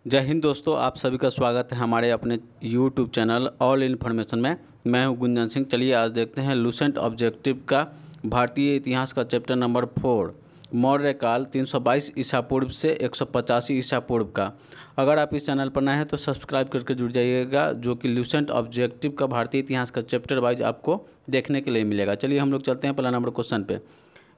जय हिंद दोस्तों, आप सभी का स्वागत है हमारे अपने YouTube चैनल ऑल इन्फॉर्मेशन में। मैं हूं गुंजन सिंह। चलिए आज देखते हैं लूसेंट ऑब्जेक्टिव का भारतीय इतिहास का चैप्टर नंबर 4 मौर्य काल 322 ईसा पूर्व से 185 ईसा पूर्व का। अगर आप इस चैनल पर नए हैं तो सब्सक्राइब करके जुड़ जाइएगा, जो कि लूसेंट ऑब्जेक्टिव का भारतीय इतिहास का चैप्टर वाइज आपको देखने के लिए मिलेगा। चलिए हम लोग चलते हैं पहला नंबर क्वेश्चन पे।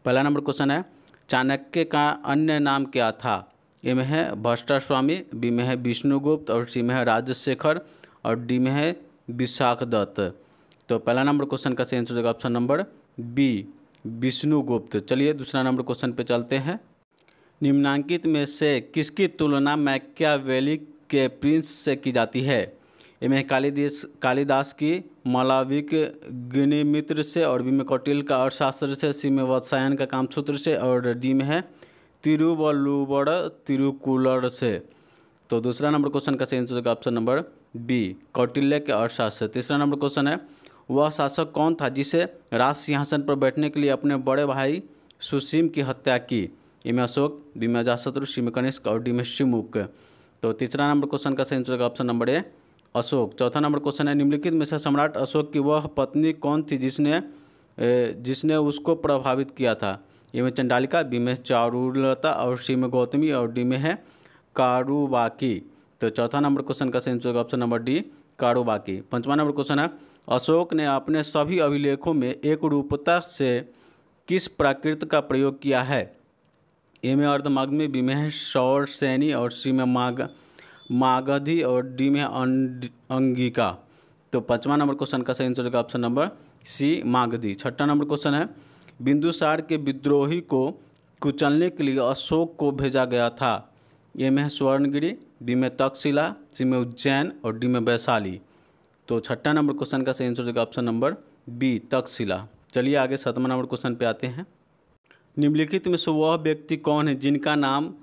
पहला नंबर क्वेश्चन है, चाणक्य का अन्य नाम क्या था? ए में है भ्रष्टास्वामी, बी में है विष्णुगुप्त और सी में है राजशेखर और डी में है विशाखदत्त। तो पहला नंबर क्वेश्चन का सही आंसर हो जाएगा ऑप्शन नंबर बी, विष्णुगुप्त। चलिए दूसरा नंबर क्वेश्चन पे चलते हैं। निम्नांकित में से किसकी तुलना मैकियावेली के प्रिंस से की जाती है? ए में कालिदास की मालविक अग्निमित्र से और बी में कौटिल्य का अर्थशास्त्र से, सी में वात्स्यायन का कामसूत्र से और डी में है तिरुवल्लुवर तिरुकुलर से। तो दूसरा नंबर क्वेश्चन का सही आंसर होगा ऑप्शन नंबर बी, कौटिल्य के अर्थशास्त्र से। तीसरा नंबर क्वेश्चन है, वह शासक कौन था जिसे राज सिंहासन पर बैठने के लिए अपने बड़े भाई सुसीम की हत्या की? ए में अशोक, बी में अजातशत्रु, सी में कनिष्क और डी में शिमुक। तो तीसरा नंबर क्वेश्चन का सही आंसर होगा ऑप्शन नंबर ए, अशोक। चौथा नंबर क्वेश्चन है, निम्नलिखित में से सम्राट अशोक की वह पत्नी कौन थी जिसने उसको प्रभावित किया था? ए में चंडालिका, बी में चारुलता और सी में गौतमी और डी में है कारुबाकी। तो चौथा नंबर क्वेश्चन का सही आंसर होगा ऑप्शन नंबर डी, कारुबाकी। पांचवा नंबर क्वेश्चन है, अशोक ने अपने सभी अभिलेखों में एक रूपता से किस प्राकृत का प्रयोग किया है? ए में अर्धमागमी, बी में है शौरसेनी और सी में मागधी और डी में अंगिका। तो पांचवा नंबर क्वेश्चन का सही आंसर होगा ऑप्शन नंबर सी, मागधी। छठा नंबर क्वेश्चन है, बिंदुसार के विद्रोही को कुचलने के लिए अशोक को भेजा गया था? ए में है स्वर्णगिरी, बी में तक्षशिला, सी में उज्जैन और डी में वैशाली। तो छठा नंबर क्वेश्चन का सही आंसर होगा ऑप्शन नंबर बी, तक्षशिला। चलिए आगे सातवां नंबर क्वेश्चन पे आते हैं। निम्नलिखित में से वह व्यक्ति कौन है जिनका नाम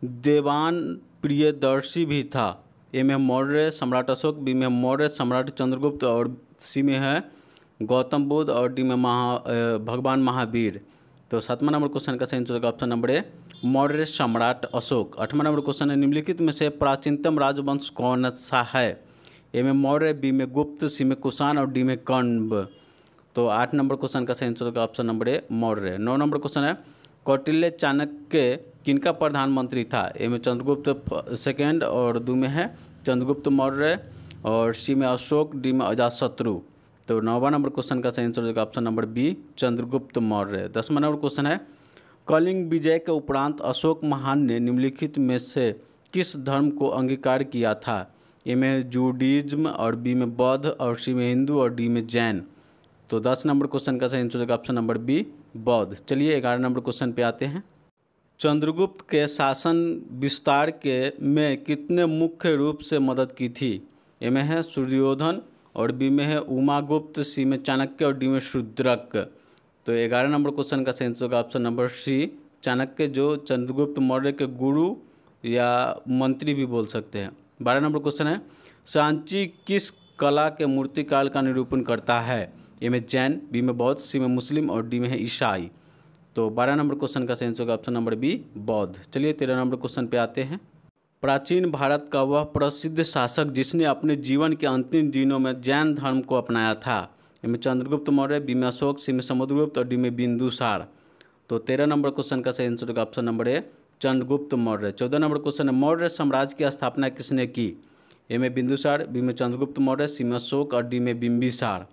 देवान प्रियदर्शी भी था? ए में मौर्य सम्राट अशोक, बी में मौर्य सम्राट चंद्रगुप्त और सी में है गौतम बुद्ध और डी में भगवान महावीर। तो सातवां नंबर क्वेश्चन का सही आंसर होगा ऑप्शन नंबर ए, मौर्य सम्राट अशोक। आठवां नंबर क्वेश्चन है, निम्नलिखित में से प्राचीनतम राजवंश कौन सा है? ए में मौर्य, बी में गुप्त, सी में कुषाण और डी में कण्व। तो 8 नंबर क्वेश्चन का सही आंसर होगा option number A, Maurya. 9 number question है, कौटिल्य चाणक्य किनका प्रधानमंत्री था? ए में चंद्रगुप्त सेकेंड और दो में है चंद्रगुप्त मौर्य और सी में अशोक, डी में अजातशत्रु। तो 9वां नंबर क्वेश्चन का सही आंसर होगा option number B, Chandragupta Maurya. 10वां नंबर क्वेश्चन है, कलिंग विजय के उपरांत अशोक महान ने निम्नलिखित में से किस धर्म को अंगीकार किया था? ए में जूडिज्म और बी में बौद्ध और सी में हिंदू और डी में जैन। तो 10 नंबर क्वेश्चन का सही आंसर होगा ऑप्शन नंबर बी, बौद्ध। चलिए 11 नंबर क्वेश्चन पे आते हैं। चंद्रगुप्त के शासन विस्तार में कितने मुख्य रूप से मदद की थी? ए में है सूर्योधन और बी में है उमागुप्त, सी में चाणक्य और डी में शूद्रक। तो 11 नंबर क्वेश्चन का सही आंसर होगा ऑप्शन नंबर सी, चाणक्य, जो चंद्रगुप्त मौर्य के गुरु या मंत्री भी बोल सकते हैं। 12 नंबर क्वेश्चन है, सांची किस कला के मूर्तिकाल का निरूपण करता है? ए में जैन, बी में बौद्ध, सी में मुस्लिम और डी में है ईसाई। तो 12 नंबर क्वेश्चन का सही आंसर होगा ऑप्शन नंबर बी, बौद्ध। चलिए 13 नंबर क्वेश्चन पे आते हैं। प्राचीन भारत का वह प्रसिद्ध शासक जिसने अपने जीवन के अंतिम दिनों में जैन धर्म को अपनाया था? इनमें चंद्रगुप्त मौर्य, बी में अशोक, सी में समुद्रगुप्त और डी में बिंदुसार। तो 13 नंबर क्वेश्चन का सही आंसर होगा option number A, Chandragupta Maurya. 14 number question है, मौर्य साम्राज्य की स्थापना किसने की? ए में बिंदुसार, बी में चंद्रगुप्त मौर्य, सी में अशोक और डी में बिंबिसार।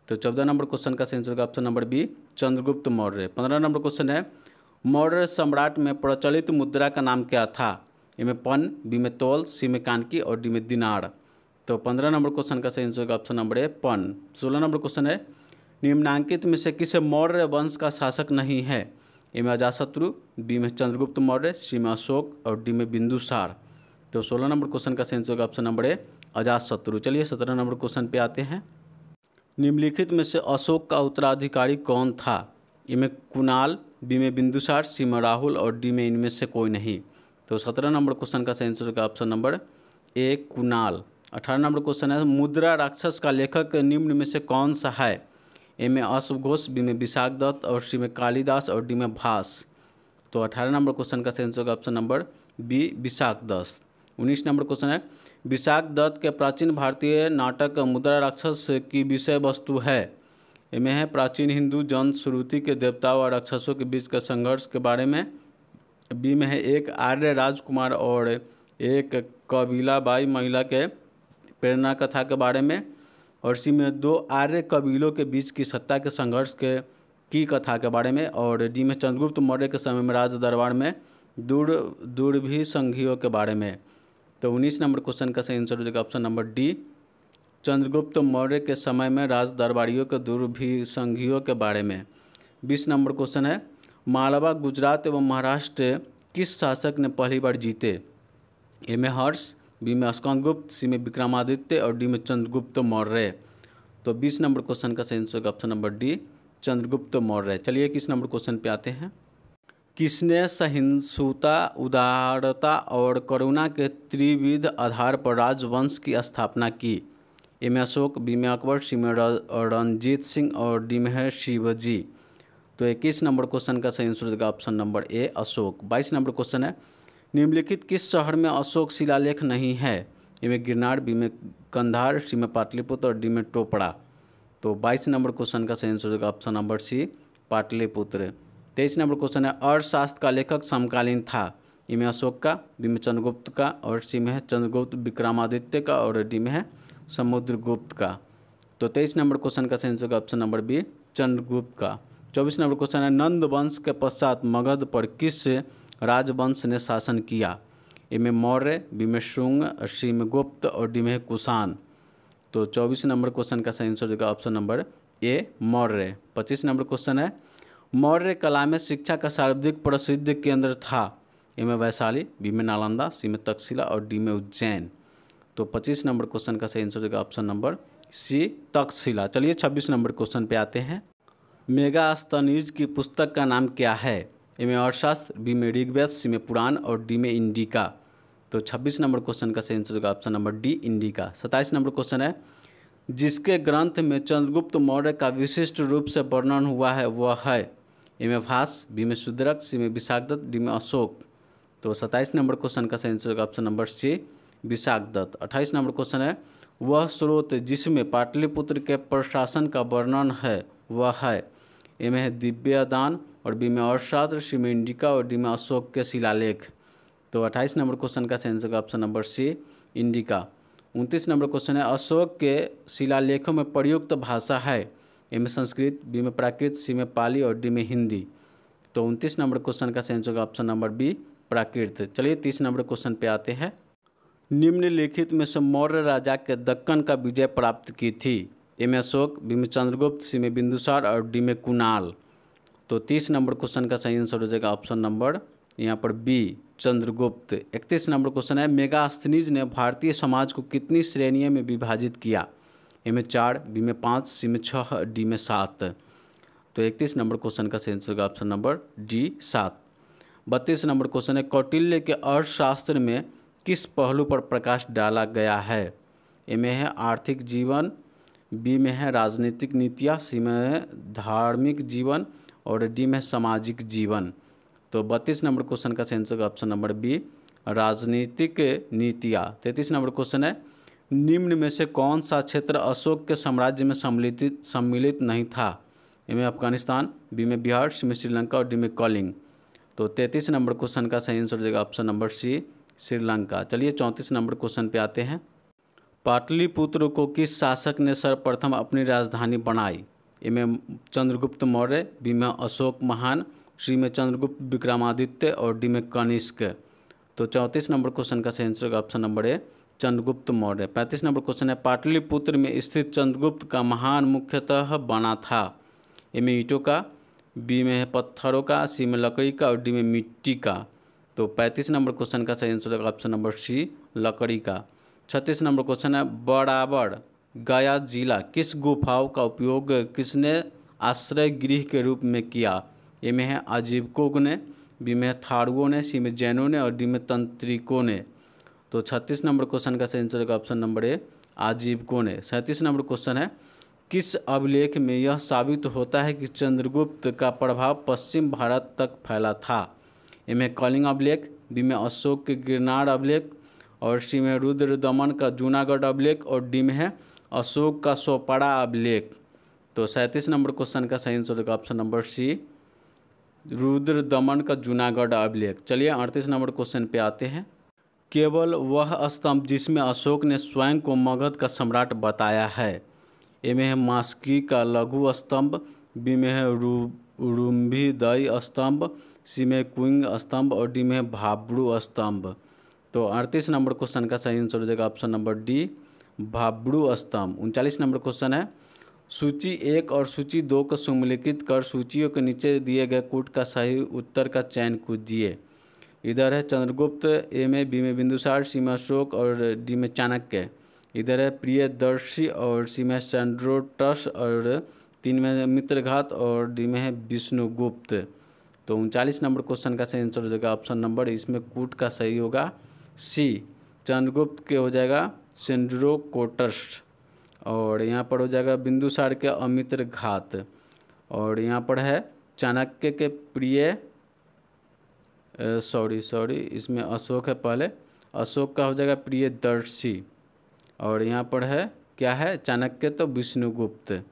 तो 14 नंबर क्वेश्चन का सही आंसर होगा option number B, Chandragupta Maurya. 15 number question है, मौर्य सम्राट में प्रचलित मुद्रा का नाम क्या था? ए में पन, बी में तौल, सी में कानकी और डी में दिनार। तो 15 नंबर क्वेश्चन का सही आंसर होगा ऑप्शन नंबर ए, पन। 16 नंबर क्वेश्चन है, निम्नांकित में से किसे मौर्य वंश का शासक नहीं है? ए में अजातशत्रु, बी में चंद्रगुप्त मौर्य, सी में अशोक और डी में बिंदुसार। तो 16 नंबर क्वेश्चन का सही आंसर होगा ऑप्शन नंबर ए, अजातशत्रु। चलिए 17 नंबर क्वेश्चन पे आते हैं। निम्नलिखित में से अशोक का उत्तराधिकारी कौन था? ए में कुणाल, बी में बिंदुसार, सी में राहुल और डी में इनमें से कोई नहीं। तो 17 नंबर क्वेश्चन का सही आंसर होगा option number A, Kunal. 18 number question है, मुद्रा राक्षस का लेखक निम्न में से कौन सा है? ए में अश्वघोष, बी में विशाखदत्त और सी में कालिदास और डी में भास। तो 18 नंबर क्वेश्चन का सही आंसर होगा option number B, Vishakhadatta. 19 number question है विशाख दत्त के प्राचीन भारतीय नाटक मुद्रा राक्षस की विषय वस्तु है। इनमें है प्राचीन हिंदू जन श्रुति के देवताओं और राक्षसों के बीच के संघर्ष के बारे में। बी में है एक आर्य राजकुमार और एक कबीलाबाई महिला के प्रेरणा कथा के बारे में। और सी में दो आर्य कबीलों के बीच की सत्ता के संघर्ष की कथा के बारे में। और डी में चंद्रगुप्त मौर्य के समय में राज दरबार में दूरभी संघियों के बारे में। तो 19 नंबर क्वेश्चन का सही आंसर हो जाएगा option number D, Chandragupta Maurya के समय में राज दरबारियों के दूरभी संघियों के बारे में। 20 नंबर क्वेश्चन है मालवा, गुजरात एवं महाराष्ट्र किस शासक ने पहली बार जीते। ए में हर्ष, बी में स्कंदगुप्त, सी में विक्रमादित्य और डी में चंद्रगुप्त मौर्य। तो 20 नंबर क्वेश्चन का सही आंसर होगा option number D, Chandragupta Maurya. चलिए 21 नंबर क्वेश्चन पे आते हैं। किसने सहिष्णुता, उदारता और करुणा के त्रिविध आधार पर राजवंश की स्थापना की। ए में अशोक, बी में अकबर, सी में रणजीत सिंह और डी में है शिवजी। तो 21 नंबर क्वेश्चन का सही आंसर होगा option number A, Ashok. 22 number question है निम्नलिखित किस शहर में अशोक शिलालेख नहीं है। ए में गिरनार, बी में कंधार, सी में पाटलिपुत्र और डी में टोपड़ा। तो 22 नंबर क्वेश्चन का सही आंसर होगा option number C, Pataliputra. 23 number question है अर्थशास्त्र का लेखक समकालीन था। ए में अशोक का, बी में चंद्रगुप्त का और सी में है चंद्रगुप्त विक्रमादित्य का और डी में है समुद्रगुप्त का। तो 23 नंबर क्वेश्चन का सही आंसर होगा ऑप्शन नंबर बी, चंद्रगुप्त का। 24 नंबर क्वेश्चन है नंद वंश के पश्चात मगध पर किस राजवंश ने शासन किया। ए में मौर्य, बी में शुंग, सी में गुप्त और डी में है कुषाण। तो 24 नंबर क्वेश्चन का सही आंसर होगा option number A, Maurya. 25 number question है मौर्य कला में शिक्षा का सर्वाधिक प्रसिद्ध केंद्र था। ए में वैशाली, बी में नालंदा, सी में तक्षशिला और डी में उज्जैन। तो 25 नंबर क्वेश्चन का सही आंसर होगा ऑप्शन नंबर सी, तक्षशिला। चलिए 26 नंबर क्वेश्चन पे आते हैं। मेगास्थनीज की पुस्तक का नाम क्या है। ए में अर्थशास्त्र, बी में ऋग्वेद, सी में पुराण और डी में इंडिका। तो 26 नंबर क्वेश्चन का सही आंसर होगा option number D, indica. 27 number question है जिसके ग्रंथ में चंद्रगुप्त मौर्य का विशिष्ट रूप से वर्णन हुआ है वह है। ए में भास, बी में शूद्रक, सी में विशाखदत्त, डी में अशोक। तो 27 नंबर क्वेश्चन का सही आंसर होगा option number C, Vishakhadatta. 28 number question है वह स्रोत जिसमें पाटलिपुत्र के प्रशासन का वर्णन है वह है। ए में है दिव्यदान और बी में अर्थशास्त्र, सी में इंडिका और डी में अशोक के शिलालेख। तो 28 नंबर क्वेश्चन का सही आंसर होगा option number C, Indica. 29 number question है अशोक के शिलालेखों में प्रयुक्त भाषा है। ए में संस्कृत, बी में प्राकृत, सी में पाली और डी में हिंदी। तो 29 नंबर क्वेश्चन का सही आंसर होगा ऑप्शन नंबर बी, प्राकृत। चलिए 30 नंबर क्वेश्चन पे आते हैं। निम्नलिखित में से मौर्य राजा के दक्कन का विजय प्राप्त की थी। ए में अशोक, बी में चंद्रगुप्त, सी में बिंदुसार और डी में कुणाल। तो 30 नंबर क्वेश्चन का सही आंसर हो जाएगा ऑप्शन नंबर यहाँ पर बी, चंद्रगुप्त। 31 नंबर क्वेश्चन है मेगास्थनीज ने भारतीय समाज को कितनी श्रेणियों में विभाजित किया। ए में 4, बी में 5, सी में 6, डी में 7। तो 31 नंबर क्वेश्चन का सही आंसर होगा option number D, 7। 32 number question है कौटिल्य के अर्थशास्त्र में किस पहलू पर प्रकाश डाला गया है। ए में है आर्थिक जीवन, बी में है राजनीतिक नीतियाँ, सी में है धार्मिक जीवन और डी में सामाजिक जीवन। तो 32 नंबर क्वेश्चन का सही आंसर होगा ऑप्शन नंबर बी, राजनीतिक नीतियाँ। 33 नंबर क्वेश्चन है निम्न में से कौन सा क्षेत्र अशोक के साम्राज्य में सम्मिलित नहीं था। ए में अफगानिस्तान, बी में बिहार, सी में श्रीलंका और डी में कलिंग। तो 33 नंबर क्वेश्चन का सही आंसर हो जाएगा ऑप्शन नंबर सी, श्रीलंका। चलिए 34 नंबर क्वेश्चन पे आते हैं। पाटलिपुत्र को किस शासक ने सर्वप्रथम अपनी राजधानी बनाई। ए में चंद्रगुप्त मौर्य, बी में अशोक महान, सी में चंद्रगुप्त विक्रमादित्य और डी में कनिष्क। तो 34 नंबर क्वेश्चन का सही आंसर होगा option number A, Chandragupta Maurya. 35 number question है पाटलिपुत्र में स्थित चंद्रगुप्त का महान मुख्यतः बना था। ए में ईंटों का, बी में है पत्थरों का, सी में लकड़ी का और डी में मिट्टी का। तो 35 नंबर क्वेश्चन का सही आंसर होगा ऑप्शन नंबर सी, लकड़ी का। 36 नंबर क्वेश्चन है बराबर गया जिला किस गुफाओं का उपयोग किसने आश्रय गृह के रूप में किया। ए में है आजीविकों ने, बी में है थारुओं ने, सी में जैनों ने और डी में तंत्रिकों ने। तो 36 नंबर क्वेश्चन का सही आंसर होगा ऑप्शन नंबर ए, आजीविकों ने। 37 नंबर क्वेश्चन है किस अभिलेख में यह साबित होता है कि चंद्रगुप्त का प्रभाव पश्चिम भारत तक फैला था। ए में कलिंग अभिलेख, बी में अशोक के गिरनार अभिलेख और सी में रुद्र दमन का जूनागढ़ अभिलेख और डी में है अशोक का सोपाड़ा अभिलेख। तो 37 नंबर क्वेश्चन का सही आंसर होगा ऑप्शन नंबर सी, रुद्र दमन का जूनागढ़ अभिलेख। चलिए 38 नंबर क्वेश्चन पे आते हैं। केवल वह स्तंभ जिसमें अशोक ने स्वयं को मगध का सम्राट बताया है। ए में है मास्की का लघु स्तंभ, बी में है रुम्भीदई स्तंभ, सी में कुंग स्तंभ और डी में है भाब्रू स्तंभ। तो 38 नंबर क्वेश्चन का सही आंसर हो जाएगा ऑप्शन नंबर डी, भाब्रू स्तंभ। 39 नंबर क्वेश्चन है, सूची 1 और सूची 2 को सम्मिलित कर सूचियों के नीचे दिए गए कूट का सही उत्तर का चयन कीजिए। इधर है चंद्रगुप्त, ए में, बी में बिंदुसार, सी में अशोक और डी में चाणक्य। इधर है प्रियदर्शी और सी में सैंड्रोटस और 3 में मित्रघात और डी में है विष्णुगुप्त। तो 39 नंबर क्वेश्चन का सही आंसर हो जाएगा ऑप्शन नंबर, इसमें कूट का सही होगा सी, चंद्रगुप्त के हो जाएगा सैंड्रोकोटस और यहाँ पर हो जाएगा बिंदुसार के अमित्रघात और यहाँ पर है चाणक्य के प्रिय सॉरी इसमें अशोक है, पहले अशोक का हो जाएगा प्रियदर्शी और यहाँ पर है क्या है चाणक्य तो विष्णुगुप्त।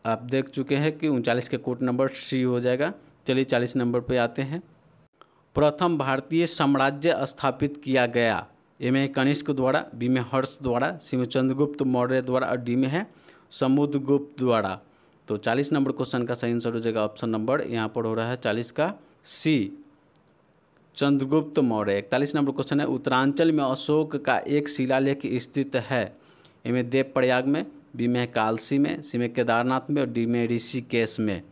आप देख चुके हैं कि 39 के कोट नंबर सी हो जाएगा। चलिए 40 नंबर पे आते हैं। प्रथम भारतीय साम्राज्य स्थापित किया गया। ए में कनिष्क द्वारा, बी में हर्ष द्वारा, सी में चंद्रगुप्त मौर्य द्वारा और डी में है समुद्रगुप्त द्वारा। तो 40 नंबर क्वेश्चन का सही आंसर हो जाएगा ऑप्शन नंबर, यहाँ पर हो रहा है 40 का सी, चंद्रगुप्त मौर्य। 41 नंबर क्वेश्चन है, उत्तरांचल में अशोक का एक शिलालेख स्थित है। ए में देव प्रयाग में, बी में कालसी में, सी में केदारनाथ में और डी में ऋषिकेश में।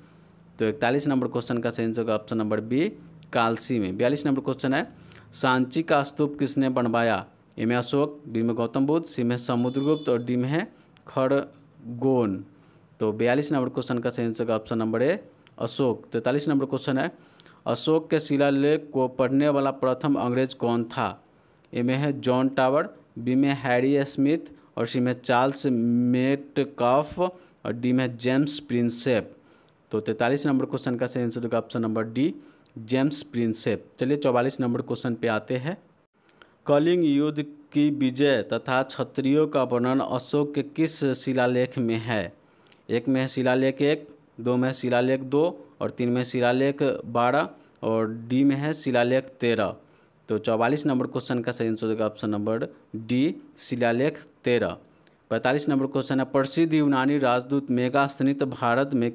तो 41 नंबर क्वेश्चन का सही आंसर होगा ऑप्शन नंबर बी, कालसी में। 42 नंबर क्वेश्चन है, सांची का स्तूप किसने बनवाया। ए में अशोक, बी में गौतम बुद्ध, सी में समुद्रगुप्त और डी में है खरगोन। तो 42 नंबर क्वेश्चन का सही आंसर होगा option number A, Ashok. 43 number question है, अशोक के शिलालेख को पढ़ने वाला प्रथम अंग्रेज कौन था। ए में है जॉन टावर, बी में हैरी स्मिथ और सी में चार्ल्स मेटकाफ और डी में जेम्स प्रिंसेप। तो 43 नंबर क्वेश्चन का सही आंसर होगा option number D, James Prinsep. चलिए 44 नंबर क्वेश्चन पे आते हैं। कलिंग युद्ध की विजय तथा क्षत्रियों का वर्णन अशोक के किस शिलालेख में है। एक में है शिलालेख 1, 2 में शिलालेख 2 और 3 में शिलालेख 12 और डी में है शिलालेख 13। तो 44 नंबर क्वेश्चन का सही आंसर होगा ऑप्शन नंबर डी, शिलालेख 13। 45 नंबर क्वेश्चन है, प्रसिद्ध यूनानी राजदूत मेगास्थनीत भारत में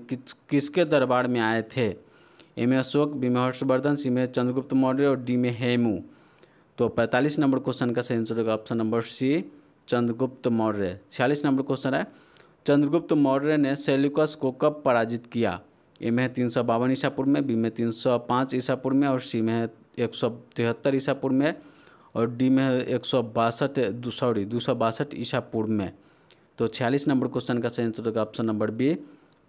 किसके दरबार में आए थे। ए में अशोक, बी में हर्षवर्धन, सी में चंद्रगुप्त मौर्य और डी में हेमू। तो 45 नंबर क्वेश्चन का सही आंसर होगा option number C, Chandragupta Maurya. 46 number question है, चंद्रगुप्त मौर्य ने सेल्यूकस को कब पराजित किया। ए में है 352 ईसा पूर्व में, बी में 305 ईसा पूर्व में और सी में है 173 ईसा पूर्व में और डी में है 262 ईसा पूर्व में। तो 46 नंबर क्वेश्चन का सही आंसर होगा ऑप्शन नंबर बी,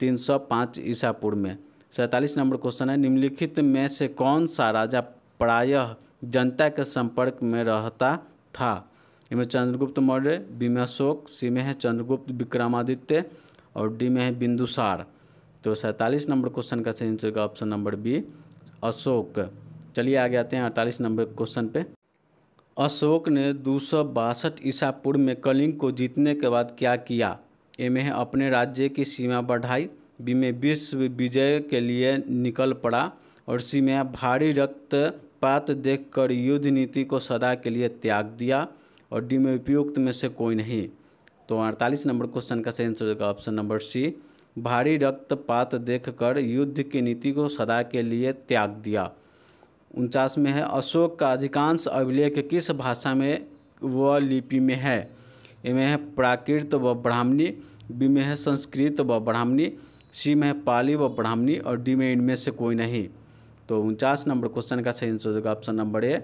305 ईसा पूर्व में। 47 नंबर क्वेश्चन है, निम्नलिखित में से कौन सा राजा प्रायः जनता के संपर्क में रहता था। इनमें चंद्रगुप्त मौर्य, बी में अशोक, सी में है चंद्रगुप्त विक्रमादित्य और डी में है बिंदुसार। तो 47 नंबर क्वेश्चन का सही आंसर होगा ऑप्शन नंबर बी, अशोक। चलिए आगे आते हैं 48 नंबर क्वेश्चन पे। अशोक ने 262 ईसा पूर्व में कलिंग को जीतने के बाद क्या किया। ए में है अपने राज्य की सीमा बढ़ाई, बी में विश्व विजय के लिए निकल पड़ा और सी में है भारी रक्तपात देखकर युद्ध नीति को सदा के लिए त्याग दिया और डी में उपयुक्त में से कोई नहीं। तो 48 नंबर क्वेश्चन का सही आंसर होगा ऑप्शन नंबर सी, भारी रक्तपात देखकर युद्ध की नीति को सदा के लिए त्याग दिया। 49 में है, अशोक का अधिकांश अभिलेख किस भाषा में व लिपि में है। ए में है प्राकृत व ब्राह्मणी, बी में है संस्कृत व ब्राह्मणी, सी में है पाली व ब्राह्मणी और डी में इनमें से कोई नहीं। तो 49 नंबर क्वेश्चन का सही आंसर होगा ऑप्शन नंबर ए,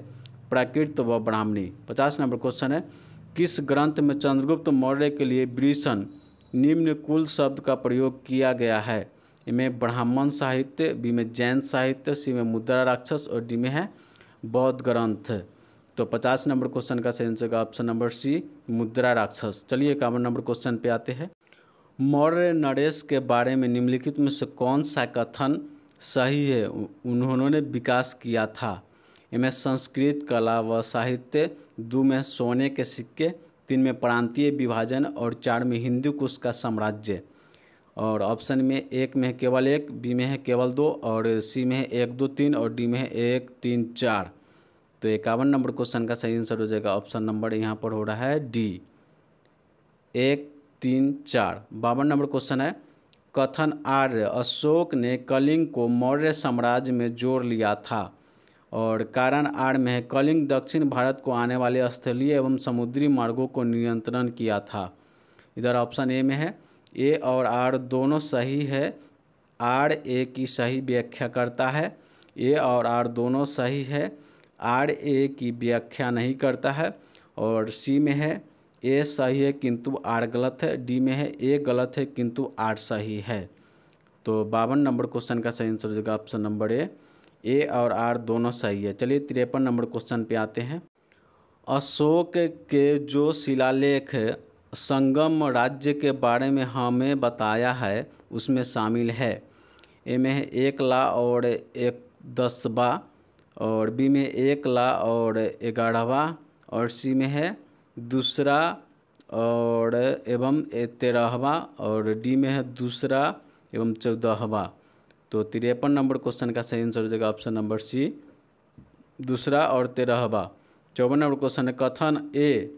प्राकृत व ब्राह्मणी। 50 नंबर क्वेश्चन है, किस ग्रंथ में चंद्रगुप्त मौर्य के लिए वृषण निम्न कुल शब्द का प्रयोग किया गया है। इनमें ब्राह्मण साहित्य, बी में जैन साहित्य, सी में मुद्रा राक्षस और डी में है बौद्ध ग्रंथ। तो 50 नंबर क्वेश्चन का सही आंसर होगा ऑप्शन नंबर सी, मुद्रा राक्षस। चलिए 51 नंबर क्वेश्चन पे आते हैं। मौर्य नरेश के बारे में निम्नलिखित में से कौन सा कथन सही है, उन्होंने विकास किया था। ए में संस्कृत कला व साहित्य, 2 में सोने के सिक्के, 3 में प्रांतीय विभाजन और 4 में हिंदू कुश का साम्राज्य। और ऑप्शन में 1 में है केवल 1, बी में है केवल 2 और सी में है 1 2 3 और डी में है 1 3 4। तो 51 नंबर क्वेश्चन का सही आंसर हो जाएगा ऑप्शन नंबर यहाँ पर हो रहा है डी 1 3 4। 52 नंबर क्वेश्चन है कथन आर्य अशोक ने कलिंग को मौर्य साम्राज्य में जोड़ लिया था। और कारण आर में है कलिंग दक्षिण भारत को आने वाले स्थलीय एवं समुद्री मार्गों को नियंत्रण किया था। इधर ऑप्शन ए में है ए और आर दोनों सही है, आर ए की सही व्याख्या करता है। ए और आर दोनों सही है, आर ए की व्याख्या नहीं करता है। और सी में है ए सही है किंतु आर गलत है। डी में है ए गलत है किंतु आर सही है। तो 52 नंबर क्वेश्चन का सही आंसर हो जाएगा ऑप्शन नंबर ए और आर दोनों सही है। चलिए 53 नंबर क्वेश्चन पे आते हैं। अशोक के जो शिलालेख संगम राज्य के बारे में हमें बताया है उसमें शामिल है। ए में है 1 ला और 1 10वां और बी में 1 ला और 11वां और सी में है 2 और एवं 13वां और डी में है 2 एवं 14वां। तो 53 नंबर क्वेश्चन का सही आंसर हो जाएगा ऑप्शन नंबर सी 2 और 13वां। 54 नंबर क्वेश्चन है कथन ए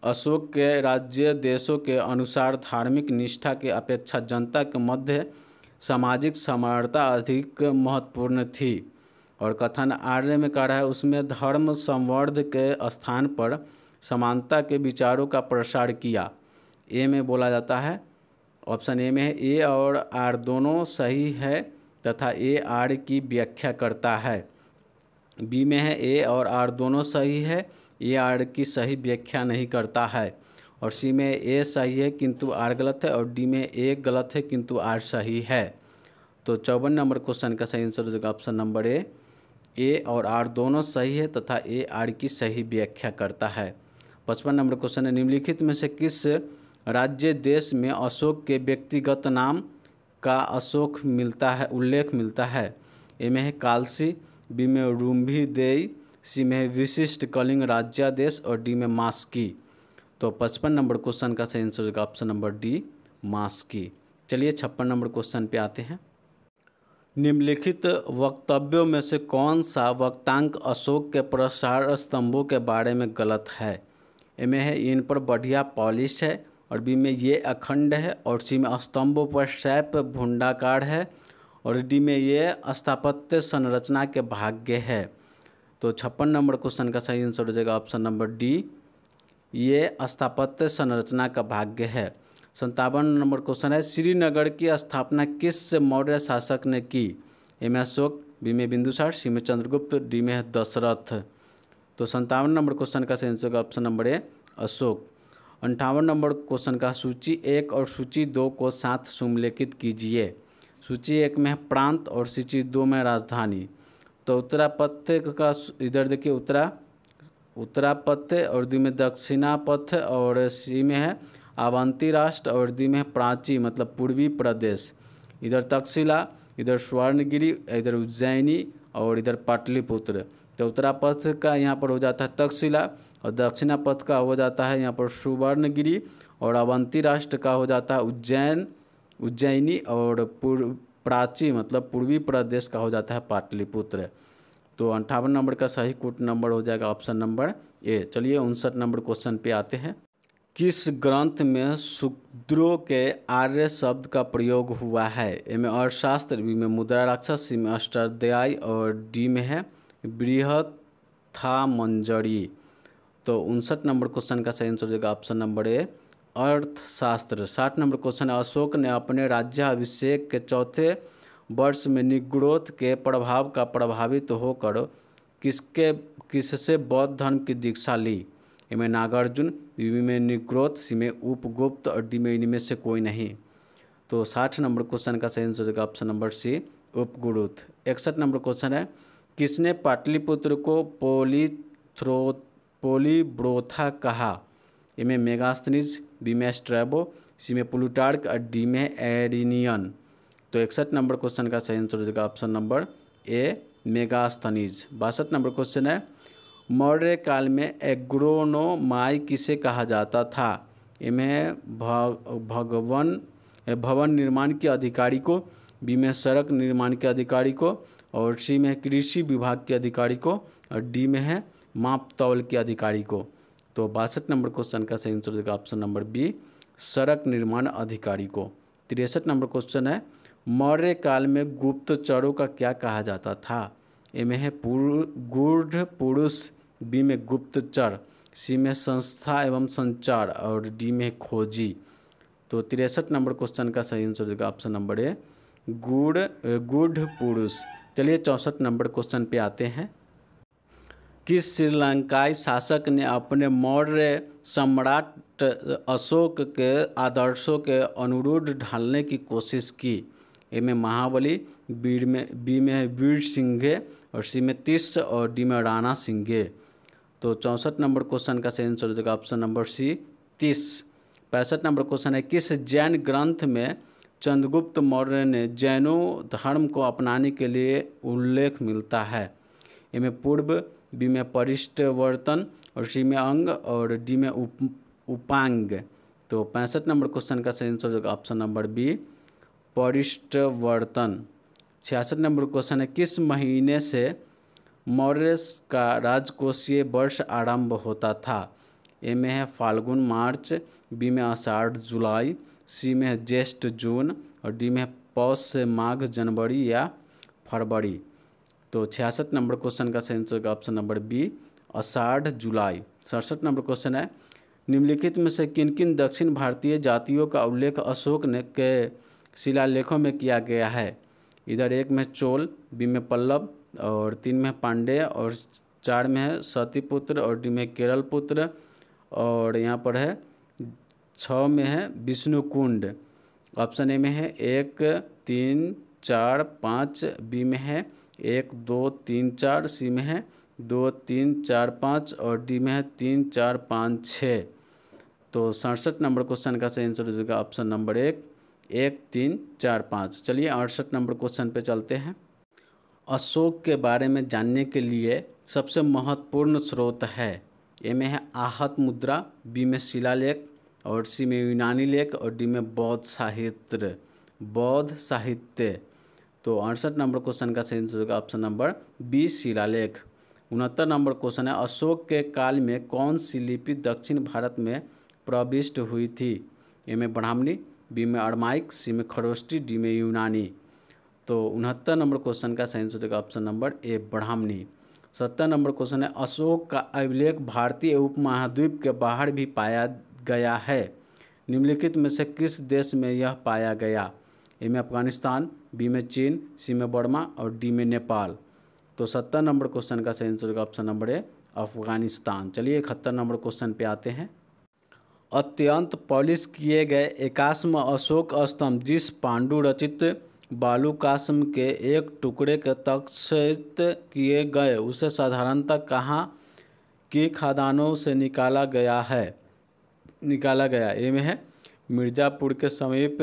अशोक के राज्य देशों के अनुसार धार्मिक निष्ठा के अपेक्षा जनता के मध्य सामाजिक समानता अधिक महत्वपूर्ण थी। और कथन आर्य में कह रहा है उसमें धर्म संवर्ध के स्थान पर समानता के विचारों का प्रसार किया। ए में बोला जाता है ऑप्शन ए में है ए और आर दोनों सही है तथा ए आर की व्याख्या करता है। बी में है ए और आर दोनों सही है, ए आर की सही व्याख्या नहीं करता है। और सी में ए सही है किंतु आर गलत है और डी में ए गलत है किंतु आर सही है। तो 54 नंबर क्वेश्चन का सही आंसर हो जाएगा ऑप्शन नंबर ए और आर दोनों सही है तथा ए आर की सही व्याख्या करता है। 55 नंबर क्वेश्चन है निम्नलिखित में से किस राज्य देश में अशोक के व्यक्तिगत नाम का अशोक मिलता है उल्लेख मिलता है। ए में है कालसी, बी में रुम्भी देई, सी में है विशिष्ट कलिंग राज्यादेश और डी में मास्की। तो 55 नंबर क्वेश्चन का सही आंसर होगा ऑप्शन नंबर डी मास्की। चलिए 56 नंबर क्वेश्चन पे आते हैं। निम्नलिखित वक्तव्यों में से कौन सा वक्तांक अशोक के प्रसार स्तंभों के बारे में गलत है। ए में है इन पर बढ़िया पॉलिश है और बी में ये अखंड है और सी में स्तंभों पर शैप भुंडाकार है और डी में ये स्थापत्य संरचना के भाग्य है। तो 56 नंबर क्वेश्चन का सही आंसर हो जाएगा ऑप्शन नंबर डी ये स्थापत्य संरचना का भाग्य है। 57 नंबर क्वेश्चन है श्रीनगर की स्थापना किस मौर्य शासक ने की। ए में अशोक, बी में बिंदुसार, सी में चंद्रगुप्त, डी में है दशरथ। तो 57 नंबर क्वेश्चन का सही आंसर होगा option number A Ashok. 58 number question का सूची 1 और सूची 2 को साथ सुमेलित कीजिए। सूची 1 में है प्रांत और सूची 2 में राजधानी। तो उत्तरापथ्य का इधर देखिए उत्तरापथ्य और डी में दक्षिणापथ और सी में है अवंती राष्ट्र और डी में है प्राची मतलब पूर्वी प्रदेश। इधर तक्षशिला, इधर स्वर्णगिरी, इधर उज्जैनी और इधर पाटलिपुत्र। तो उत्तरापथ का यहाँ पर हो जाता है तक्षशिला और दक्षिणापथ का हो जाता है यहाँ पर सुवर्णगिरी और अवंती राष्ट्र का हो जाता है उज्जैनी और प्राची मतलब पूर्वी प्रदेश का हो जाता है पाटलिपुत्र। तो 58 नंबर का सही कूट नंबर हो जाएगा ऑप्शन नंबर ए। चलिए 59 नंबर क्वेश्चन पे आते हैं। किस ग्रंथ में शूद्रों के आर्य शब्द का प्रयोग हुआ है। ए में अर्थशास्त्र, बी में मुद्रा राक्षस, सी में अष्टाध्यायी और डी में है बृहत्थामंजरी। तो 59 नंबर क्वेश्चन का सही आंसर हो जाएगा ऑप्शन नंबर ए अर्थशास्त्र। 60 नंबर क्वेश्चन है अशोक ने अपने राज्याभिषेक के चौथे वर्ष में निग्रोध के प्रभाव का प्रभावित होकर किससे बौद्ध धर्म की दीक्षा ली। ए में नागार्जुन, बी में निग्रोध, सी में उपगुप्त और डी में इनमें से कोई नहीं। तो 60 नंबर क्वेश्चन का सही आंसर होगा option number C Upagupta. 61 number question है किसने पाटलिपुत्र को पोलीब्रोथा कहा। ए में मेगास्थनीज, बी में स्ट्रैबो, सी में प्लूटार्क और डी में एरिनियन। तो 61 नंबर क्वेश्चन का सही आंसर हो जाएगा option number A Megasthenes. 62 number question है, मौर्य काल में एग्रोनोमाई किसे कहा जाता था? इनमें भवन निर्माण के अधिकारी को, बी में सड़क निर्माण के अधिकारी को, और सी में कृषि विभाग के अधिकारी को, और डी में है माप तौल के अधिकारी को। तो 62 नंबर क्वेश्चन का सही आंसर देगा ऑप्शन नंबर बी, सड़क निर्माण अधिकारी को। 63 नंबर क्वेश्चन है, मौर्य काल में गुप्तचरों का क्या कहा जाता था? ए में है गूढ़ पुरुष, बी में गुप्तचर, सी में संस्था एवं संचार, और डी में खोजी। तो 63 नंबर क्वेश्चन का सही आंसर देगा ऑप्शन नंबर ए, गूढ़ पुरुष। चलिए 64 नंबर क्वेश्चन पे आते हैं। किस श्रीलंकाई शासक ने अपने मौर्य सम्राट अशोक के आदर्शों के अनुरूप ढालने की कोशिश की? ए में महाबली, बी में वीर सिंघे, और सी में तिष्ट, और डी में राणा सिंघे। तो 64 नंबर क्वेश्चन का सही आंसर देगा ऑप्शन नंबर सी, तिष्ट। 65 नंबर क्वेश्चन है, किस जैन ग्रंथ में चंद्रगुप्त मौर्य ने जैनों धर्म को अपनाने के लिए उल्लेख मिलता है? ए में पूर्व, बी में परिष्टवर्तन, और सी में अंग, और डी में उपांग। तो 65 नंबर क्वेश्चन का सही आंसर होगा ऑप्शन नंबर बी, परिष्टवर्तन। 66 नंबर क्वेश्चन है, किस महीने से मौर्य का राजकोषीय वर्ष आरंभ होता था? ए में है फाल्गुन मार्च, बी में आषाढ़ जुलाई, सी में है ज्येष्ठ जून, और डी में है पौष से माघ जनवरी या फरवरी। तो 66 नंबर क्वेश्चन का सही आंसर ऑप्शन नंबर बी, आषाढ़ जुलाई। 67 नंबर क्वेश्चन है, निम्नलिखित में से किन किन दक्षिण भारतीय जातियों का उल्लेख अशोक ने के शिलालेखों में किया गया है? इधर एक में चोल, बी में पल्लव, और 3 में पांड्य, और 4 में है सतीपुत्र, और डी में केरल पुत्र, और यहाँ पर है 6 में है विष्णुकुंड। ऑप्शन ए में है 1 3 4 5, बी में है 1 2 3 4, सी में है 2 3 4 5, और डी में है 3 4 5 6। तो 67 नंबर क्वेश्चन का सही आंसर हो जाएगा ऑप्शन नंबर 1 1 3 4 5। चलिए 68 नंबर क्वेश्चन पे चलते हैं। अशोक के बारे में जानने के लिए सबसे महत्वपूर्ण स्रोत है? ए में है आहत मुद्रा, बी में शिलालेख, और सी में यूनानी लेख, और डी में बौद्ध साहित्य। तो 68 नंबर क्वेश्चन का सही आंसर होगा ऑप्शन नंबर बी, शिलालेख। 69 नंबर क्वेश्चन है, अशोक के काल में कौन सी लिपि दक्षिण भारत में प्रविष्ट हुई थी? ए में ब्राह्मणी, बी में अरमाइक, सी में खरोष्टी, डी में यूनानी। तो 69 नंबर क्वेश्चन का सही आंसर होगा option number A, Brahmani. 70 number question है, अशोक का अभिलेख भारतीय उपमहाद्वीप के बाहर भी पाया गया है। निम्नलिखित में से किस देश में यह पाया गया? ए में अफगानिस्तान, बी में चीन, सी में बर्मा, और डी में नेपाल। तो 70 नंबर क्वेश्चन का सही आंसर होगा ऑप्शन नंबर ए, अफगानिस्तान। चलिए 71 नंबर क्वेश्चन पे आते हैं। अत्यंत पॉलिश किए गए 81वां अशोक स्तंभ जिस पांडु रचित बालूकाश्म के एक टुकड़े के तक्षित किए गए उसे साधारणतः कहाँ की खदानों से निकाला गया? ए में है मिर्ज़ापुर के समीप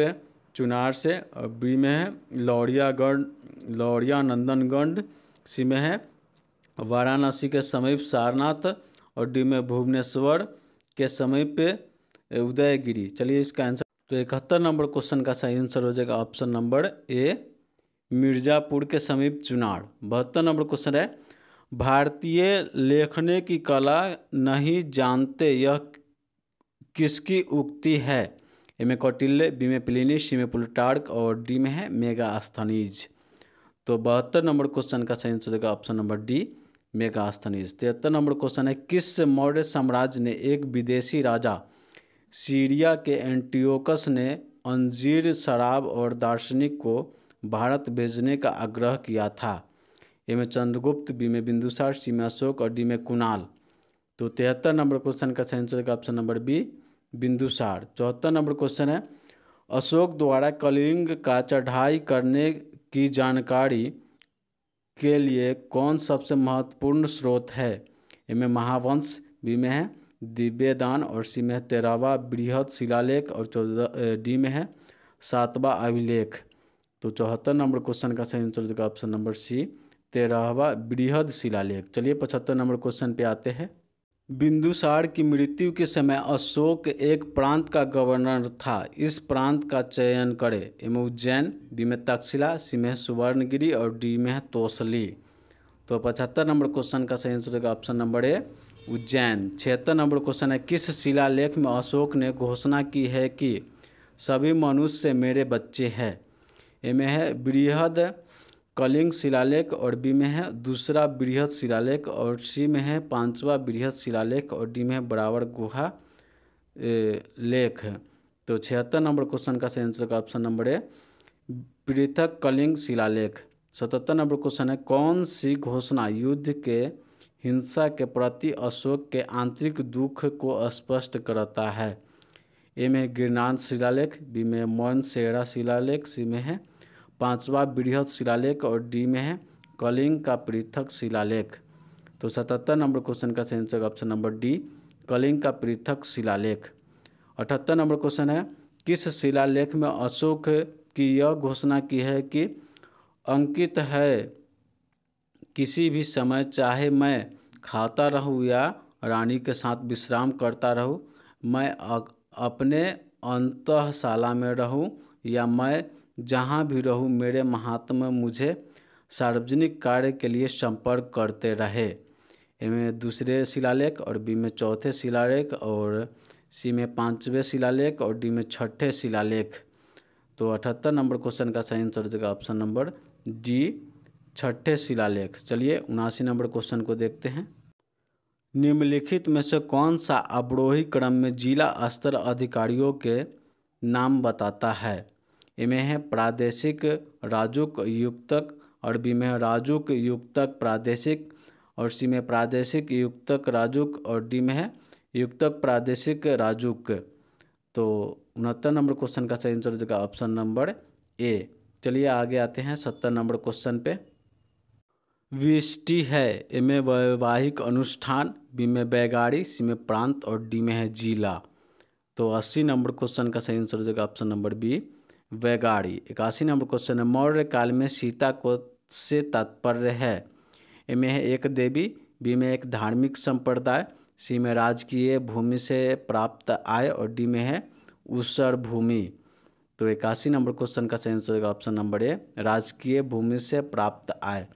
चुनार से, और बी में है लौरिया नंदनगढ़, सी में है वाराणसी के समीप सारनाथ, और डी में भुवनेश्वर के समीप उदयगिरी। चलिए इसका आंसर, तो 71 नंबर क्वेश्चन का सही आंसर हो जाएगा ऑप्शन नंबर ए, मिर्ज़ापुर के समीप चुनार। 72 नंबर क्वेश्चन है, भारतीय लेखने की कला नहीं जानते यह किसकी उक्ति है? ए में कौटिल्य, बी में प्लिनी, सी में प्लूटार्क, और डी में है मेगास्थनीज। तो 72 नंबर क्वेश्चन का सही आंसर देगा option number D, Megasthenes. 73 number question है, किस मौर्य साम्राज्य ने एक विदेशी राजा सीरिया के एंटियोकस ने अंजीर, शराब और दार्शनिक को भारत भेजने का आग्रह किया था? ए में चंद्रगुप्त, बी में बिंदुसार, सी में अशोक, और डी में कुणाल। तो 73 नंबर क्वेश्चन का सही answer option number B, Bindusara. 74 number question है, अशोक द्वारा कलिंग का चढ़ाई करने की जानकारी के लिए कौन सबसे महत्वपूर्ण स्रोत है? ए में महावंश, बी में है दिव्यदान, और सी में है 13वां बृहद शिलालेख, और डी में है 7वां अभिलेख। तो 74 नंबर क्वेश्चन का सही आंसर होगा ऑप्शन नंबर सी, 13वां बृहद शिलालेख। चलिए 75 नंबर क्वेश्चन पे आते हैं। बिंदुसार की मृत्यु के समय अशोक एक प्रांत का गवर्नर था। इस प्रांत का चयन करें। ए में उज्जैन, बी में तक्षशिला, सी में सुवर्णगिरी और डी में है तोसली। तो 75 नंबर क्वेश्चन का सही आंसर होगा option number A Ujjain. 76 number question है, किस शिलालेख में अशोक ने घोषणा की है कि सभी मनुष्य मेरे बच्चे हैं। ए में है बृहद कलिंग शिलालेख और बी में है दूसरा बृहद शिलालेख और सी में है 5वां बृहद शिलालेख और डी में है बराबर गुहा लेख। तो 76 नंबर क्वेश्चन का सही आंसर होगा ऑप्शन नंबर ए पृथक कलिंग शिलालेख। 77 नंबर क्वेश्चन है, कौन सी घोषणा युद्ध के हिंसा के प्रति अशोक के आंतरिक दुख को स्पष्ट करता है। ए में गिरनार शिलालेख, बी में मौनसेरा शिलालेख, सी में है 5वां बृहद शिलालेख और डी में है कलिंग का पृथक शिलालेख। तो 77 नंबर क्वेश्चन का सही answer option number D Kalinga का पृथक शिलालेख। 78 नंबर क्वेश्चन है, किस शिलालेख में अशोक की यह घोषणा की है कि अंकित है किसी भी समय चाहे मैं खाता रहूं या रानी के साथ विश्राम करता रहूं, मैं अपने अंतःशाला में रहूं या मैं जहां भी रहूं, मेरे महात्मा मुझे सार्वजनिक कार्य के लिए संपर्क करते रहे। ए में दूसरे शिलालेख और बी में चौथे शिलालेख और सी में 5वें शिलालेख और डी में 6ठे शिलालेख। तो 78 नंबर क्वेश्चन का सही आंसर देगा ऑप्शन नंबर डी 6ठे शिलालेख। चलिए 79 नंबर क्वेश्चन को देखते हैं। निम्नलिखित में से कौन सा अवरोही क्रम में जिला स्तर अधिकारियों के नाम बताता है। ए में है प्रादेशिक राजूक युक्तक और बी में राजूक युक्तक प्रादेशिक और सी में प्रादेशिक युक्तक राजूक और डी में है युक्तक प्रादेशिक राजूक। तो 69 नंबर क्वेश्चन का सही आंसर देगा ऑप्शन नंबर ए। चलिए आगे आते हैं 70 नंबर क्वेश्चन पे। विष्टि है। ए में वैवाहिक अनुष्ठान, बी में बैगाड़ी, सी में प्रांत और डी में है जिला। तो 80 नंबर क्वेश्चन का सही आंसर देगा ऑप्शन नंबर बी वैगाड़ी। 81 नंबर क्वेश्चन है, मौर्य काल में सीता को से तात्पर्य है। ए में है एक देवी, बी में एक धार्मिक संप्रदाय, सी में राजकीय भूमि से प्राप्त आय और डी में है ऊसर भूमि। तो 81 नंबर क्वेश्चन का सही आंसर होगा ऑप्शन नंबर ए राजकीय भूमि से प्राप्त आय।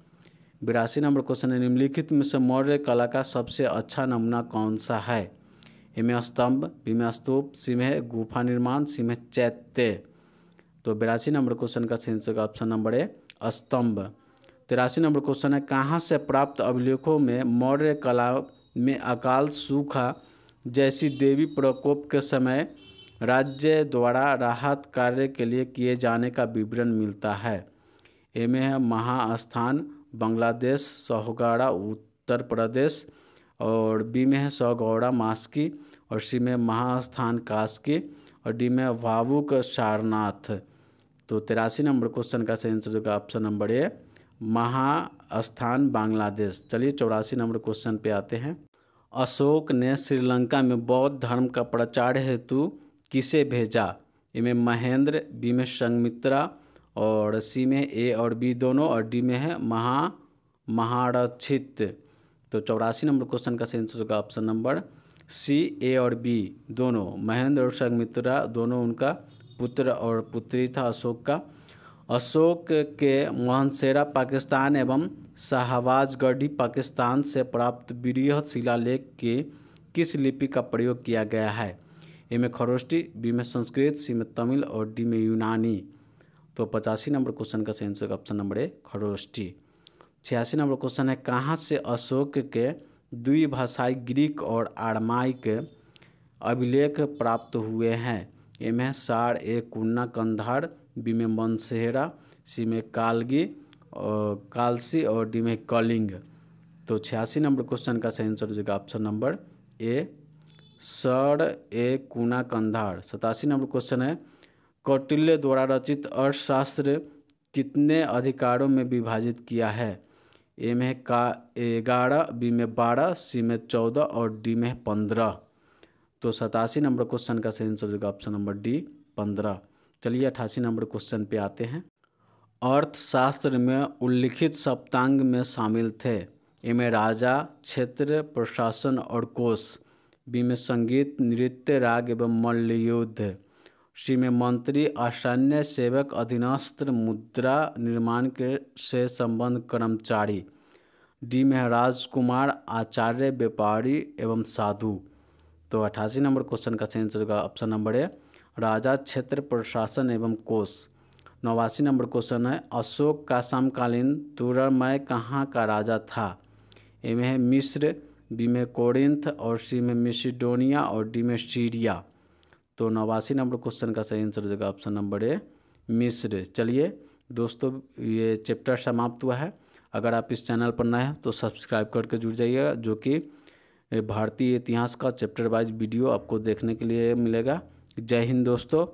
82 नंबर क्वेश्चन है, निम्नलिखित में से मौर्य कला का सबसे अच्छा नमूना कौन सा है। ए में स्तंभ, बी में स्तूप, सी में है गुफा निर्माण, सी में चैत्य। तो 82 नंबर क्वेश्चन का सही आंसर होगा ऑप्शन नंबर ए स्तंभ। 83 नंबर क्वेश्चन है, कहाँ से प्राप्त अभिलेखों में मौर्य कला में अकाल सूखा जैसी देवी प्रकोप के समय राज्य द्वारा राहत कार्य के लिए किए जाने का विवरण मिलता है। ए में है महास्थान बांग्लादेश, सहोगड़ा उत्तर प्रदेश और बी में है सौगौड़ा मास्की और सी में महास्थान कास्की और डी में भावुक सारनाथ। तो 83 नंबर क्वेश्चन का सही आंसर होगा option number A Mahasthan Bangladesh. चलिए 84 नंबर क्वेश्चन पे आते हैं। अशोक ने श्रीलंका में बौद्ध धर्म का प्रचार हेतु किसे भेजा। ए में महेंद्र, बी में संघमित्रा और सी में ए और बी दोनों और डी में है महारक्षित। तो 84 नंबर क्वेश्चन का सही आंसर होगा ऑप्शन नंबर सी ए और बी दोनों। महेंद्र और संघमित्रा दोनों उनका पुत्र और पुत्री था अशोक का। अशोक के मोहनसेरा पाकिस्तान एवं शाहबाजगढ़ी पाकिस्तान से प्राप्त बृहद शिलालेख के किस लिपि का प्रयोग किया गया है। ए में खरोष्टी, बी में संस्कृत, सी में तमिल और डी में यूनानी। तो 85 नंबर क्वेश्चन का सही answer option number A Kharosthi. 86 number question है, कहाँ से अशोक के द्विभाषाई ग्रीक और आरामाइक अभिलेख प्राप्त हुए हैं। ए में सार, ए कुन्ना कंधार, बी में मनसेहरा, सी में कालगी और कालसी और डी में कलिंग। तो 86 नंबर क्वेश्चन का सही आंसर हो जाएगा ऑप्शन नंबर ए सर, ए कुना कंधार। 87 नंबर क्वेश्चन है, कौटिल्य द्वारा रचित अर्थशास्त्र कितने अधिकारों में विभाजित किया है। ए में का 11, बी में 12, सी में 14 और डी में 15। तो 87 नंबर क्वेश्चन का सही आंसर होगा ऑप्शन नंबर डी 15। चलिए 88 नंबर क्वेश्चन पे आते हैं। अर्थशास्त्र में उल्लिखित सप्तांग में शामिल थे? ए में राजा, क्षेत्र, प्रशासन और कोष। बी में संगीत, नृत्य, राग एवं मल्लयुद्ध। सी में मंत्री, असैन्य सेवक, अधीनस्थ, मुद्रा निर्माण के से संबंध कर्मचारी। डी में राजकुमार, आचार्य, व्यापारी एवं साधु। तो 88 नंबर क्वेश्चन का सही आंसर होगा ऑप्शन नंबर ए, राजा, क्षेत्र, प्रशासन एवं कोष। 89 नंबर क्वेश्चन है, अशोक का समकालीन तुरमय कहाँ का राजा था? ए में है मिस्र, बी में कोरिन्थ और सी में मिसिडोनिया और डी में सीरिया। तो 89 नंबर क्वेश्चन का सही आंसर हो जाएगा ऑप्शन नंबर ए, मिस्र। चलिए दोस्तों, ये चैप्टर समाप्त हुआ है। अगर आप इस चैनल पर नए हैं तो सब्सक्राइब करके जुड़ जाइएगा, जो कि भारतीय इतिहास का चैप्टर वाइज वीडियो आपको देखने के लिए मिलेगा। जय हिंद दोस्तों।